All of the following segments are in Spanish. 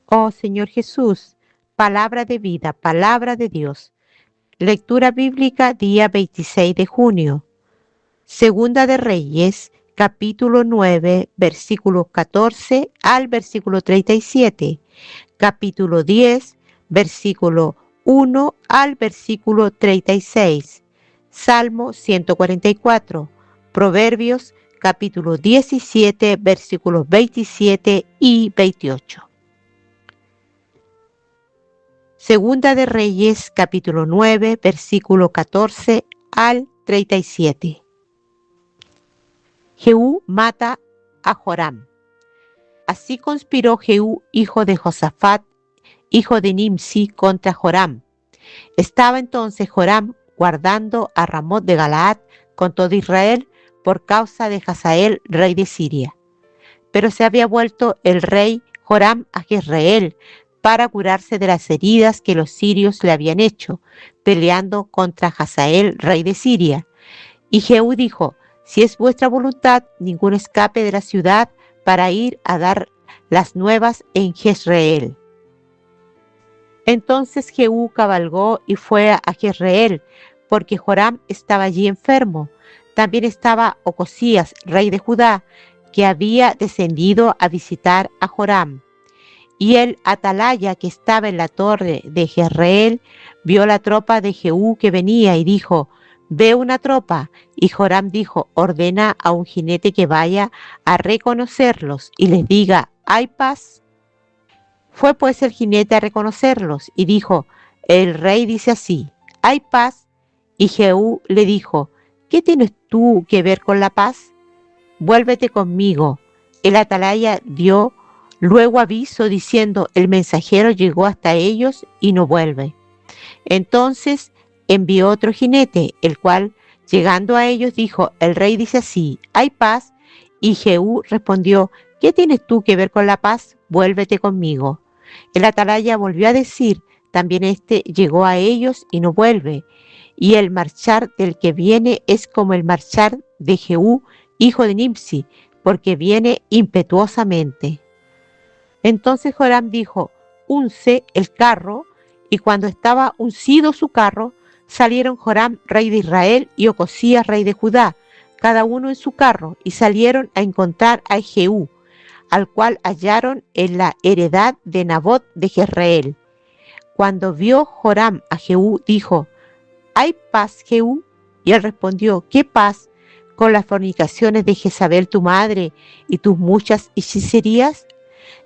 Oh Señor Jesús, palabra de vida, palabra de Dios. Lectura bíblica día 26 de junio. Segunda de Reyes, capítulo 9, versículos 14 al versículo 37. Capítulo 10, versículo 1 al versículo 36. Salmo 144. Proverbios, capítulo 17, versículos 27 y 28. Segunda de Reyes, capítulo 9, versículo 14 al 37. Jehú mata a Joram. Así conspiró Jehú, hijo de Josafat, hijo de Nimsi, contra Joram. Estaba entonces Joram guardando a Ramot de Galaad con todo Israel por causa de Hazael, rey de Siria. Pero se había vuelto el rey Joram a Jezreel para curarse de las heridas que los sirios le habían hecho, peleando contra Hazael, rey de Siria. Y Jehú dijo: si es vuestra voluntad, ningún escape de la ciudad para ir a dar las nuevas en Jezreel. Entonces Jehú cabalgó y fue a Jezreel, porque Joram estaba allí enfermo. También estaba Ocosías, rey de Judá, que había descendido a visitar a Joram. Y el atalaya que estaba en la torre de Jezreel vio la tropa de Jehú que venía y dijo: veo una tropa. Y Joram dijo: ordena a un jinete que vaya a reconocerlos y les diga: ¿hay paz? Fue pues el jinete a reconocerlos y dijo: el rey dice así: ¿hay paz? Y Jehú le dijo: ¿qué tienes tú que ver con la paz? Vuélvete conmigo. El atalaya dio luego aviso diciendo: el mensajero llegó hasta ellos y no vuelve. Entonces envió otro jinete, el cual, llegando a ellos, dijo: el rey dice así: ¿hay paz? Y Jehú respondió: ¿qué tienes tú que ver con la paz? Vuélvete conmigo. El atalaya volvió a decir: también este llegó a ellos y no vuelve. Y el marchar del que viene es como el marchar de Jehú, hijo de Nimsi, porque viene impetuosamente. Entonces Joram dijo: unce el carro. Y cuando estaba uncido su carro, salieron Joram, rey de Israel, y Ocosías, rey de Judá, cada uno en su carro, y salieron a encontrar a Jehú, al cual hallaron en la heredad de Nabot de Jezreel. Cuando vio Joram a Jehú, dijo: ¿hay paz, Jehú? Y él respondió: ¿qué paz? Con las fornicaciones de Jezabel tu madre y tus muchas hechicerías.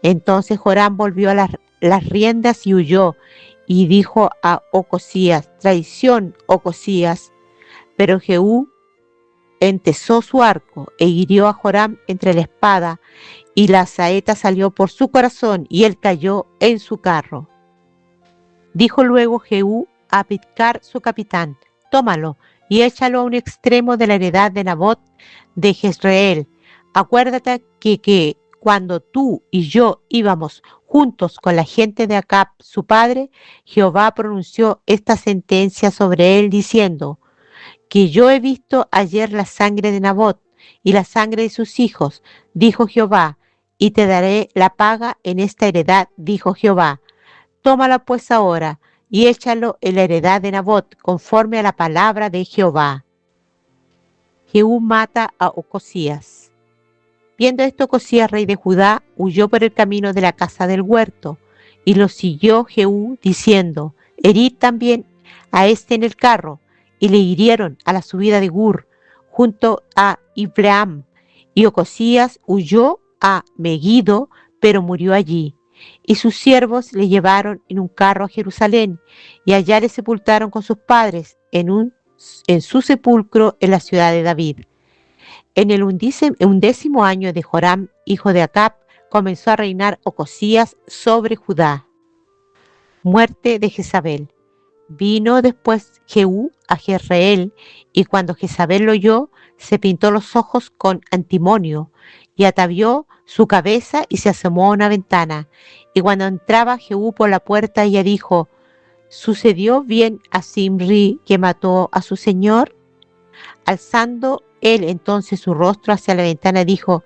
Entonces Joram volvió a las riendas y huyó, y dijo a Ocosías: traición, Ocosías. Pero Jehú entesó su arco e hirió a Joram entre la espada, y la saeta salió por su corazón, y él cayó en su carro. Dijo luego Jehú a Bidkar su capitán: tómalo y échalo a un extremo de la heredad de Nabot de Jezreel. Acuérdate que cuando tú y yo íbamos juntos con la gente de Acab, su padre, Jehová pronunció esta sentencia sobre él, diciendo: que yo he visto ayer la sangre de Nabot y la sangre de sus hijos, dijo Jehová, y te daré la paga en esta heredad, dijo Jehová. Tómala pues ahora y échalo en la heredad de Nabot, conforme a la palabra de Jehová. Jehú mata a Ocosías. Viendo esto, Ocosías, rey de Judá, huyó por el camino de la casa del huerto, y lo siguió Jehú, diciendo: herid también a este en el carro. Y le hirieron a la subida de Gur, junto a Ibleam. Y Ocosías huyó a Megiddo, pero murió allí. Y sus siervos le llevaron en un carro a Jerusalén, y allá le sepultaron con sus padres en su sepulcro en la ciudad de David. En el 11º año de Joram, hijo de Acab, comenzó a reinar Ocosías sobre Judá. Muerte de Jezabel. Vino después Jehú a Jezreel, y cuando Jezabel lo oyó, se pintó los ojos con antimonio, y atavió su cabeza y se asomó a una ventana. Y cuando entraba Jehú por la puerta, ella dijo: ¿sucedió bien a Zimri, que mató a su señor? Alzando él entonces su rostro hacia la ventana, dijo: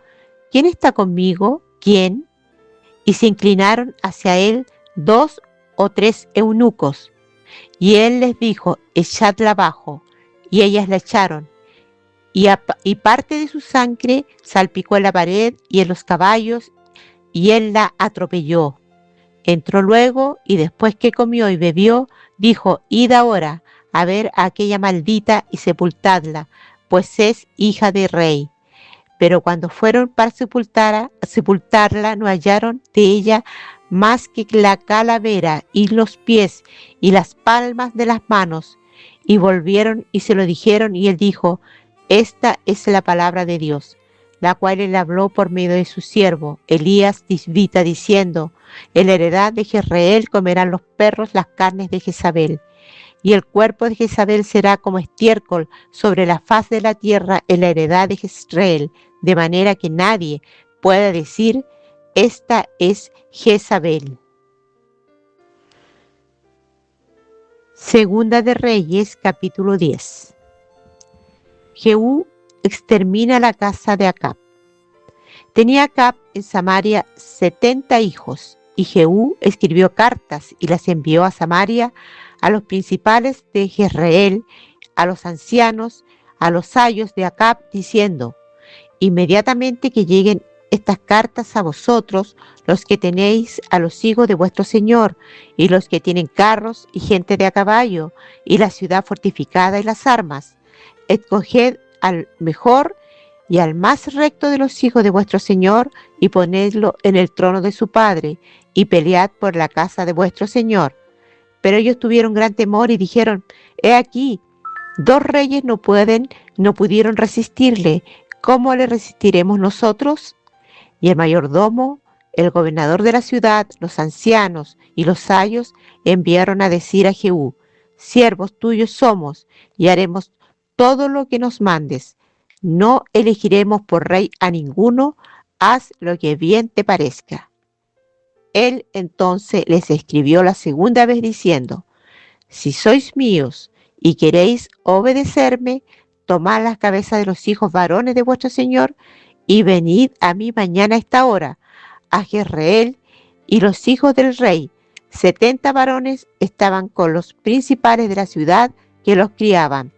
¿quién está conmigo? ¿Quién? y se inclinaron hacia él 2 o 3 eunucos. Y él les dijo: echadla abajo. Y ellas la echaron. Y parte de su sangre salpicó en la pared y en los caballos, y él la atropelló. Entró luego, y después que comió y bebió, dijo: id ahora a ver a aquella maldita y sepultadla, pues es hija de rey. Pero cuando fueron para sepultarla, no hallaron de ella más que la calavera y los pies y las palmas de las manos. Y volvieron y se lo dijeron, y él dijo: esta es la palabra de Dios, la cual él habló por medio de su siervo Elías tisbita, diciendo: en la heredad de Jezreel comerán los perros las carnes de Jezabel, y el cuerpo de Jezabel será como estiércol sobre la faz de la tierra en la heredad de Jezreel, de manera que nadie pueda decir: esta es Jezabel. Segunda de Reyes, capítulo 10. Jehú extermina la casa de Acab. Tenía Acab en Samaria 70 hijos, y Jehú escribió cartas y las envió a Samaria, a los principales de Jezreel, a los ancianos, a los sayos de Acab, diciendo: inmediatamente que lleguen estas cartas a vosotros, los que tenéis a los hijos de vuestro señor, y los que tienen carros y gente de a caballo, y la ciudad fortificada y las armas, escoged al mejor y al más recto de los hijos de vuestro señor, y ponedlo en el trono de su padre, y pelead por la casa de vuestro señor. Pero ellos tuvieron gran temor y dijeron: he aquí, 2 reyes no pudieron resistirle. ¿Cómo le resistiremos nosotros? Y el mayordomo, el gobernador de la ciudad, los ancianos y los sayos enviaron a decir a Jehú: siervos tuyos somos, y haremos todo lo que nos mandes. No elegiremos por rey a ninguno, haz lo que bien te parezca. Él entonces les escribió la segunda vez diciendo: si sois míos y queréis obedecerme, tomad las cabezas de los hijos varones de vuestro señor, y venid a mí mañana a esta hora, a Jezreel, y los hijos del rey, 70 varones, estaban con los principales de la ciudad que los criaban.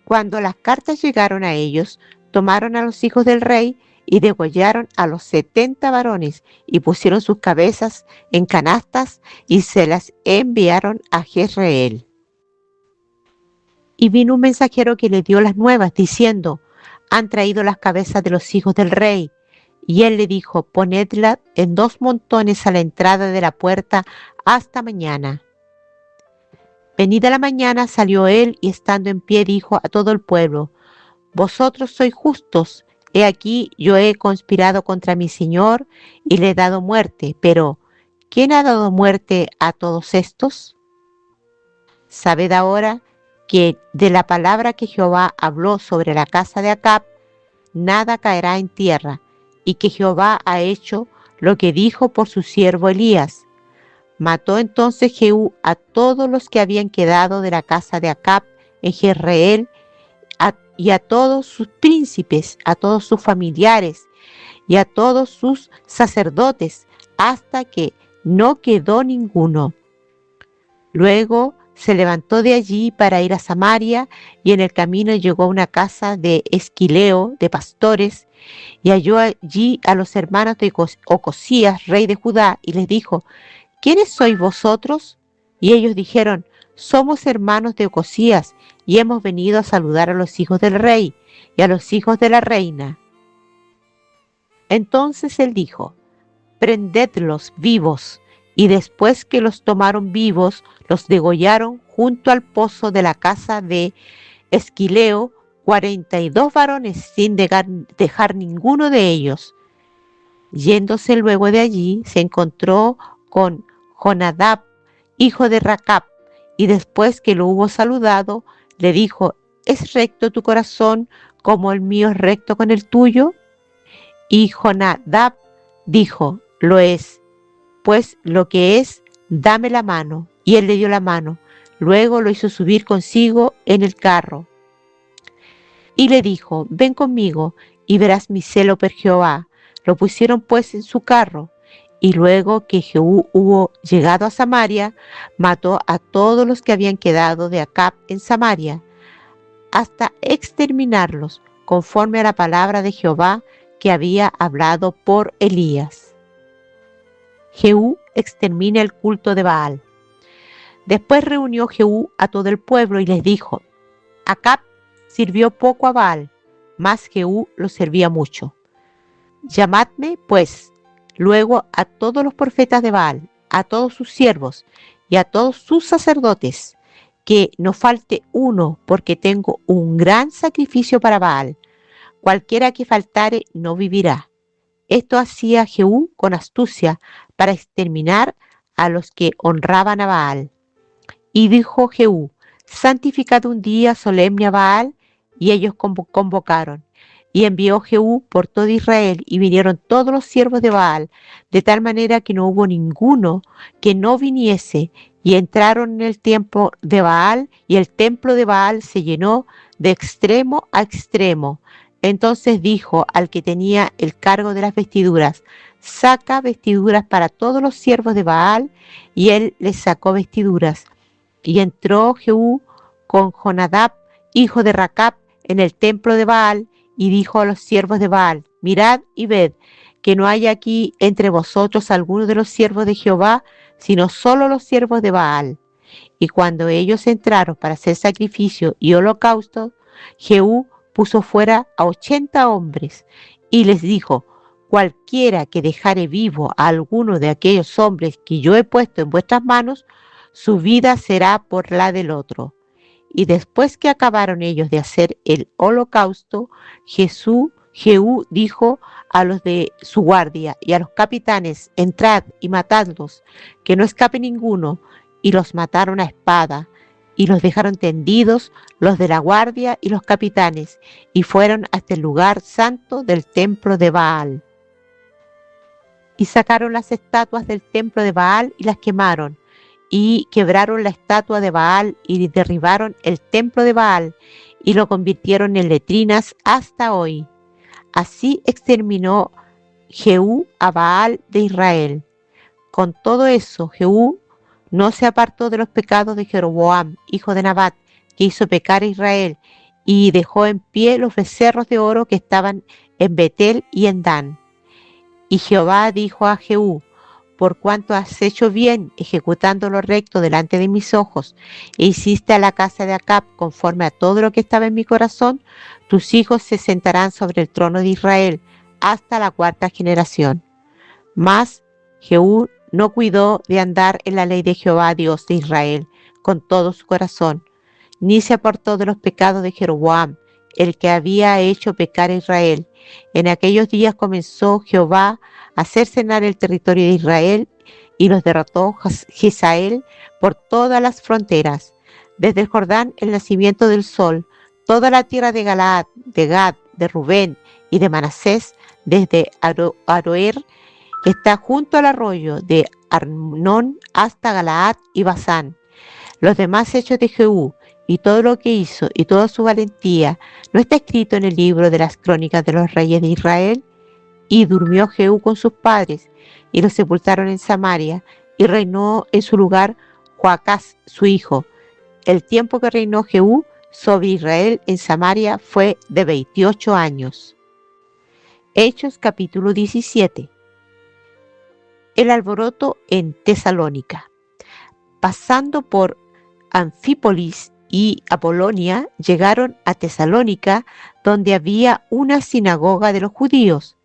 Cuando las cartas llegaron a ellos, tomaron a los hijos del rey y degollaron a los 70 varones, y pusieron sus cabezas en canastas y se las enviaron a Jezreel. Y vino un mensajero que le dio las nuevas, diciendo: han traído las cabezas de los hijos del rey. Y él le dijo: ponedlas en 2 montones a la entrada de la puerta hasta mañana. Venida la mañana, salió él, y estando en pie dijo a todo el pueblo: vosotros sois justos. He aquí, yo he conspirado contra mi señor y le he dado muerte. Pero ¿quién ha dado muerte a todos estos? Sabed ahora que de la palabra que Jehová habló sobre la casa de Acab, nada caerá en tierra, y que Jehová ha hecho lo que dijo por su siervo Elías. Mató entonces Jehú a todos los que habían quedado de la casa de Acab en Jezreel, y a todos sus príncipes, a todos sus familiares y a todos sus sacerdotes, hasta que no quedó ninguno. Luego se levantó de allí para ir a Samaria, y en el camino llegó a una casa de Esquileo, de pastores, y halló allí a los hermanos de Ocosías, rey de Judá, y les dijo: ¿quiénes sois vosotros? Y ellos dijeron: somos hermanos de Ocosías, y hemos venido a saludar a los hijos del rey y a los hijos de la reina. Entonces él dijo: prendedlos vivos. Y después que los tomaron vivos, los degollaron junto al pozo de la casa de Esquileo, 42 varones, sin dejar ninguno de ellos. Yéndose luego de allí, se encontró con Jonadab, hijo de Racab, y después que lo hubo saludado, le dijo: ¿es recto tu corazón como el mío es recto con el tuyo? Y Jonadab dijo: lo es. Pues lo que es, dame la mano. Y él le dio la mano. Luego lo hizo subir consigo en el carro. Y le dijo: ven conmigo y verás mi celo por Jehová. Lo pusieron pues en su carro, Y luego que Jehú hubo llegado a Samaria, mató a todos los que habían quedado de Acab en Samaria, hasta exterminarlos, conforme a la palabra de Jehová que había hablado por Elías. Jehú extermina el culto de Baal. Después reunió Jehú a todo el pueblo y les dijo: Acab sirvió poco a Baal, mas Jehú lo servía mucho. Llamadme, pues, luego a todos los profetas de Baal, a todos sus siervos y a todos sus sacerdotes, que no falte uno, porque tengo un gran sacrificio para Baal. Cualquiera que faltare no vivirá. Esto hacía Jehú con astucia para exterminar a los que honraban a Baal. Y dijo Jehú: santificad un día solemne a Baal, y ellos convocaron. Y envió Jehú por todo Israel, y vinieron todos los siervos de Baal, de tal manera que no hubo ninguno que no viniese, y entraron en el templo de Baal, y el templo de Baal se llenó de extremo a extremo. Entonces dijo al que tenía el cargo de las vestiduras: saca vestiduras para todos los siervos de Baal, y él les sacó vestiduras. Y entró Jehú con Jonadab, hijo de Racab, en el templo de Baal, y dijo a los siervos de Baal: mirad y ved, que no haya aquí entre vosotros alguno de los siervos de Jehová, sino solo los siervos de Baal. Y cuando ellos entraron para hacer sacrificio y holocausto, Jehú puso fuera a 80 hombres, y les dijo: cualquiera que dejare vivo a alguno de aquellos hombres que yo he puesto en vuestras manos, su vida será por la del otro. Y después que acabaron ellos de hacer el holocausto, Jehú dijo a los de su guardia y a los capitanes: entrad y matadlos, que no escape ninguno. Y los mataron a espada, y los dejaron tendidos los de la guardia y los capitanes, y fueron hasta el lugar santo del templo de Baal. Y sacaron las estatuas del templo de Baal y las quemaron, y quebraron la estatua de Baal y derribaron el templo de Baal y lo convirtieron en letrinas hasta hoy. Así exterminó Jehú a Baal de Israel. Con todo eso, Jehú no se apartó de los pecados de Jeroboam, hijo de Nabat, que hizo pecar a Israel, y dejó en pie los becerros de oro que estaban en Betel y en Dan. Y Jehová dijo a Jehú: por cuanto has hecho bien ejecutando lo recto delante de mis ojos, e hiciste a la casa de Acab conforme a todo lo que estaba en mi corazón, tus hijos se sentarán sobre el trono de Israel hasta la 4ª generación. Mas Jehú no cuidó de andar en la ley de Jehová, Dios de Israel, con todo su corazón, ni se apartó de los pecados de Jeroboam, el que había hecho pecar a Israel. En aquellos días comenzó Jehová a hacer cenar el territorio de Israel, y los derrotó Jezael por todas las fronteras, desde el Jordán, el nacimiento del sol, toda la tierra de Galaad, de Gad, de Rubén y de Manasés, desde Aroer, que está junto al arroyo de Arnón, hasta Galaad y Basán. Los demás hechos de Jehú, y todo lo que hizo, y toda su valentía, ¿no está escrito en el libro de las crónicas de los reyes de Israel? Y durmió Jehú con sus padres, y los sepultaron en Samaria, y reinó en su lugar Joacás, su hijo. El tiempo que reinó Jehú sobre Israel en Samaria fue de 28 años. Hechos capítulo 17. El alboroto en Tesalónica. Pasando por Anfípolis y Apolonia, llegaron a Tesalónica, donde había una sinagoga de los judíos.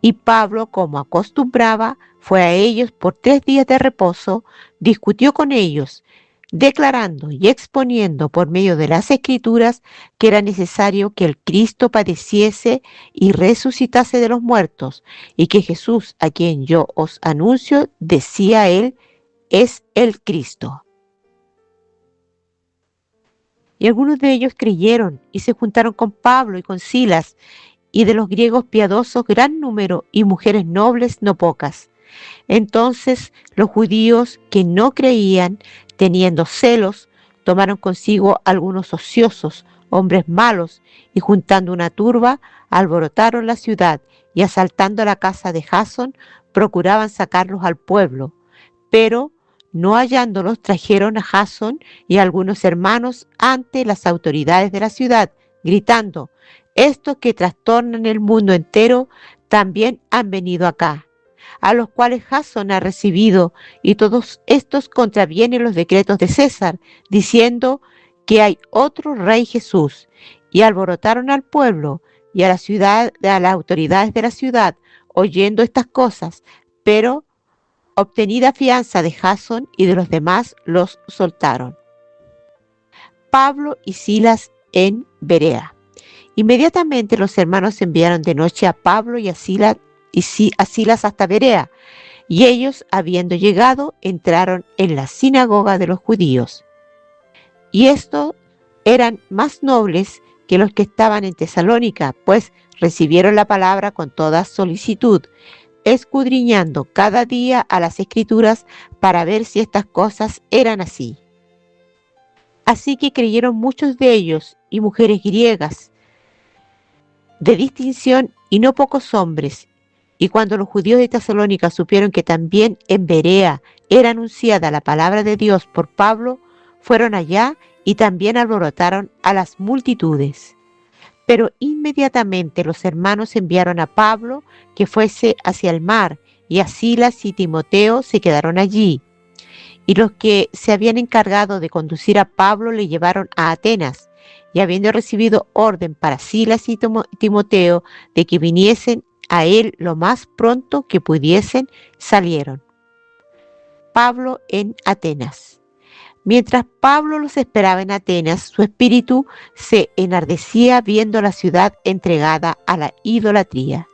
Y Pablo, como acostumbraba, fue a ellos por 3 días de reposo, discutió con ellos, declarando y exponiendo por medio de las Escrituras que era necesario que el Cristo padeciese y resucitase de los muertos, y que Jesús, a quien yo os anuncio, decía él, es el Cristo. Y algunos de ellos creyeron y se juntaron con Pablo y con Silas, y de los griegos piadosos gran número, y mujeres nobles no pocas. Entonces los judíos que no creían, teniendo celos, tomaron consigo algunos ociosos, hombres malos, y juntando una turba, alborotaron la ciudad, y asaltando la casa de Jasón, procuraban sacarlos al pueblo. Pero, no hallándolos, trajeron a Jasón y a algunos hermanos ante las autoridades de la ciudad, gritando: estos que trastornan el mundo entero también han venido acá, a los cuales Jasón ha recibido, y todos estos contravienen los decretos de César, diciendo que hay otro rey Jesús. Y alborotaron al pueblo y a la ciudad, a las autoridades de la ciudad, oyendo estas cosas, pero obtenida fianza de Jasón y de los demás, los soltaron. Pablo y Silas en Berea. Inmediatamente los hermanos enviaron de noche a Pablo y a Silas hasta Berea, y ellos, habiendo llegado, entraron en la sinagoga de los judíos. Y estos eran más nobles que los que estaban en Tesalónica, pues recibieron la palabra con toda solicitud, escudriñando cada día a las Escrituras para ver si estas cosas eran así. Así que creyeron muchos de ellos, y mujeres griegas de distinción, y no pocos hombres. Y cuando los judíos de Tesalónica supieron que también en Berea era anunciada la palabra de Dios por Pablo, fueron allá y también alborotaron a las multitudes. Pero inmediatamente los hermanos enviaron a Pablo que fuese hacia el mar, y a Silas y Timoteo se quedaron allí. Y los que se habían encargado de conducir a Pablo le llevaron a Atenas, y habiendo recibido orden para Silas y Timoteo de que viniesen a él lo más pronto que pudiesen, salieron. Pablo en Atenas. Mientras Pablo los esperaba en Atenas, su espíritu se enardecía viendo la ciudad entregada a la idolatría.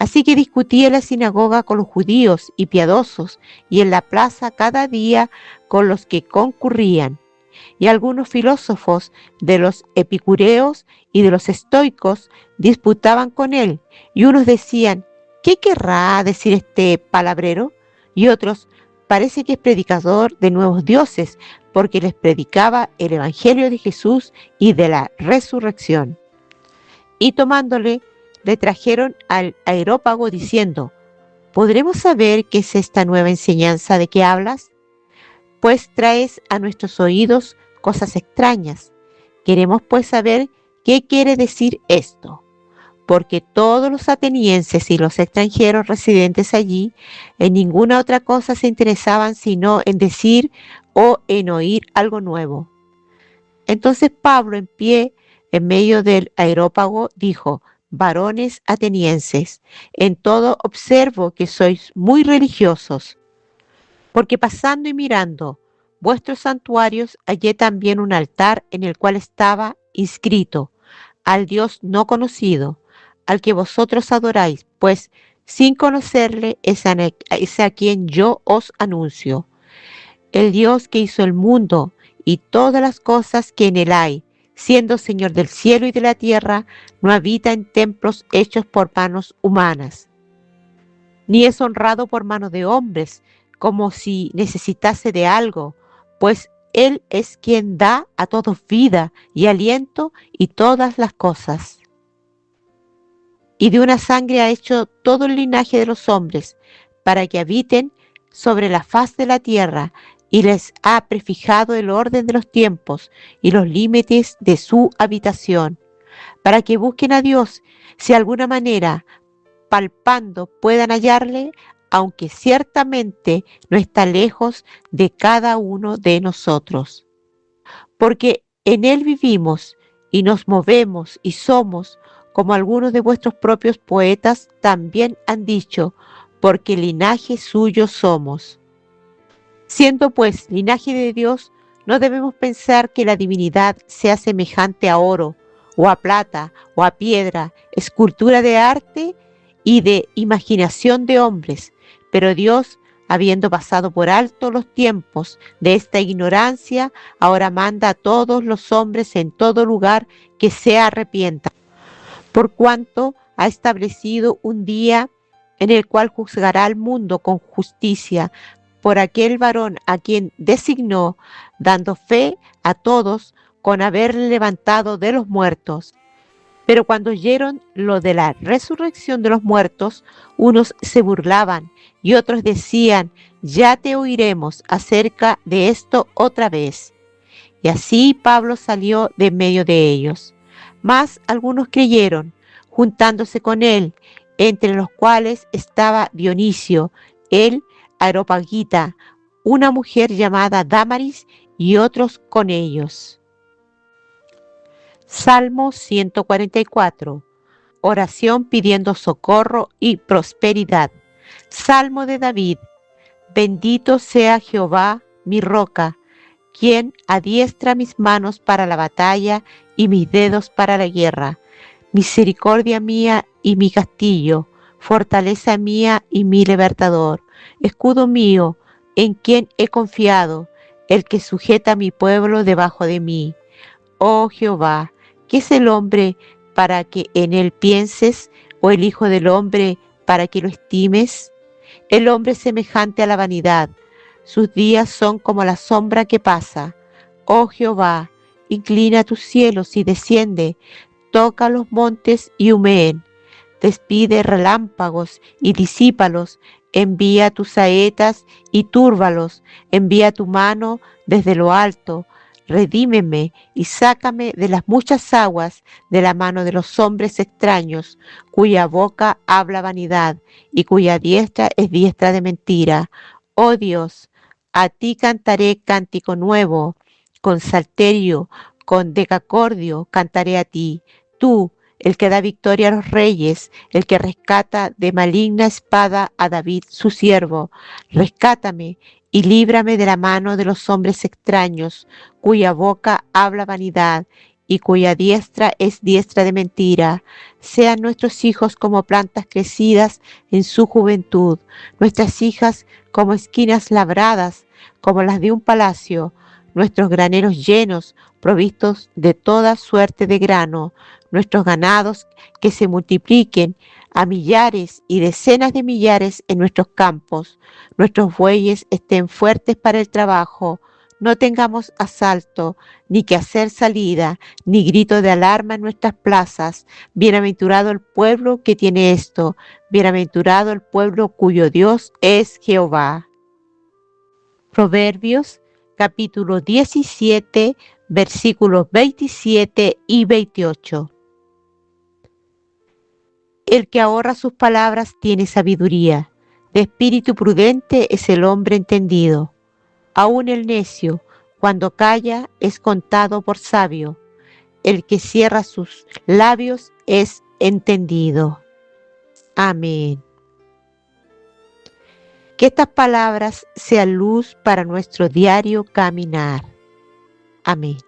Así que discutía en la sinagoga con los judíos y piadosos, y en la plaza cada día con los que concurrían. Y algunos filósofos de los epicureos y de los estoicos disputaban con él, y unos decían: ¿qué querrá decir este palabrero? Y otros: parece que es predicador de nuevos dioses, porque les predicaba el evangelio de Jesús y de la resurrección. Y tomándole, le trajeron al Areópago diciendo: ¿podremos saber qué es esta nueva enseñanza de que hablas? Pues traes a nuestros oídos cosas extrañas. Queremos pues saber qué quiere decir esto, porque todos los atenienses y los extranjeros residentes allí en ninguna otra cosa se interesaban sino en decir o en oír algo nuevo. Entonces Pablo, en pie en medio del Areópago, dijo: varones atenienses, en todo observo que sois muy religiosos, porque pasando y mirando vuestros santuarios hallé también un altar en el cual estaba inscrito: al Dios no conocido, al que vosotros adoráis, pues sin conocerle es a quien yo os anuncio. El Dios que hizo el mundo y todas las cosas que en él hay, siendo Señor del cielo y de la tierra, no habita en templos hechos por manos humanas, ni es honrado por mano de hombres, como si necesitase de algo, pues Él es quien da a todos vida y aliento y todas las cosas. Y de una sangre ha hecho todo el linaje de los hombres, para que habiten sobre la faz de la tierra, y les ha prefijado el orden de los tiempos y los límites de su habitación, para que busquen a Dios, si de alguna manera, palpando, puedan hallarle, aunque ciertamente no está lejos de cada uno de nosotros. Porque en Él vivimos y nos movemos y somos, como algunos de vuestros propios poetas también han dicho, porque linaje suyo somos. Siendo pues linaje de Dios, no debemos pensar que la divinidad sea semejante a oro, o a plata, o a piedra, escultura de arte y de imaginación de hombres, pero Dios, habiendo pasado por alto los tiempos de esta ignorancia, ahora manda a todos los hombres en todo lugar que se arrepientan, por cuanto ha establecido un día en el cual juzgará al mundo con justicia por aquel varón a quien designó, dando fe a todos con haberle levantado de los muertos. Pero cuando oyeron lo de la resurrección de los muertos, unos se burlaban y otros decían, ya te oiremos acerca de esto otra vez. Y así Pablo salió de en medio de ellos. Mas algunos creyeron, juntándose con él, entre los cuales estaba Dionisio, el Areopagita, una mujer llamada Dámaris y otros con ellos. Salmo 144. Oración pidiendo socorro y prosperidad. Salmo de David. Bendito sea Jehová, mi roca, quien adiestra mis manos para la batalla y mis dedos para la guerra. Misericordia mía y mi castillo, fortaleza mía y mi libertador, escudo mío, en quien he confiado, el que sujeta a mi pueblo debajo de mí. Oh Jehová, ¿qué es el hombre para que en él pienses, o el hijo del hombre para que lo estimes? El hombre es semejante a la vanidad, sus días son como la sombra que pasa. Oh Jehová, inclina tus cielos y desciende, toca los montes y humeen. Despide relámpagos y disípalos, envía tus saetas y túrbalos, envía tu mano desde lo alto. Redímeme y sácame de las muchas aguas, de la mano de los hombres extraños, cuya boca habla vanidad y cuya diestra es diestra de mentira. Oh Dios, a ti cantaré cántico nuevo, con salterio, con decacordio cantaré a ti. Tú, el que da victoria a los reyes, el que rescata de maligna espada a David su siervo. Rescátame y líbrame de la mano de los hombres extraños, cuya boca habla vanidad y cuya diestra es diestra de mentira. Sean nuestros hijos como plantas crecidas en su juventud, nuestras hijas como esquinas labradas, como las de un palacio, nuestros graneros llenos, provistos de toda suerte de grano, nuestros ganados que se multipliquen a millares y decenas de millares en nuestros campos, nuestros bueyes estén fuertes para el trabajo, no tengamos asalto, ni que hacer salida, ni grito de alarma en nuestras plazas. Bienaventurado el pueblo que tiene esto, bienaventurado el pueblo cuyo Dios es Jehová. Proverbios capítulo 17, versículos 27 y 28. El que ahorra sus palabras tiene sabiduría, de espíritu prudente es el hombre entendido. Aun el necio, cuando calla, es contado por sabio. El que cierra sus labios es entendido. Amén. Que estas palabras sean luz para nuestro diario caminar. Amén.